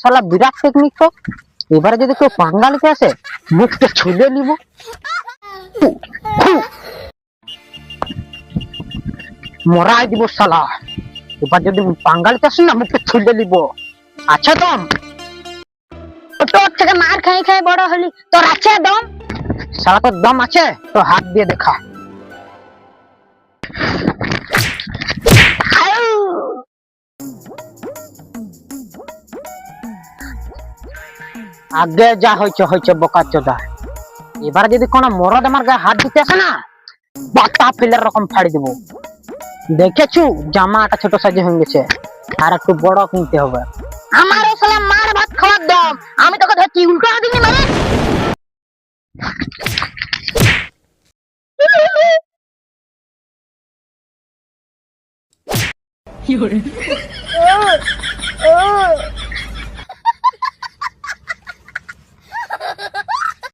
শালা বিরাট টেকনিক তো। এবারে যদি কেউ পাঙ্গা নিতে আসে, মুখটা ছুলে নিব। মরাই দিব শালা। এবার যদি পাঙ্গা নিতে আসে না, মুখটা ছুলে নিব। আচ্ছা দম? তোর থেকে মার খাই খাই বড় হলি, তোর আছে দম? শালা তোর দম আছে তো হাত দিয়ে দেখা। আগে যা হয়েছে হয়েছে বোকা চোদা। এবার যদি কোনো মরদ আমার গায়ে হাত দিতে আসে না, বাতা ফিলের রকম ফাড়ি দিব। দেখেছু জামাটা ছোট সাইজে হয়ে গেছে, আর একটু বড় কিনতে হবে। আমার শালা মার ভাত খাওয়ার দম, আমি তোকে ধরছি উল্টো দিবি মানে।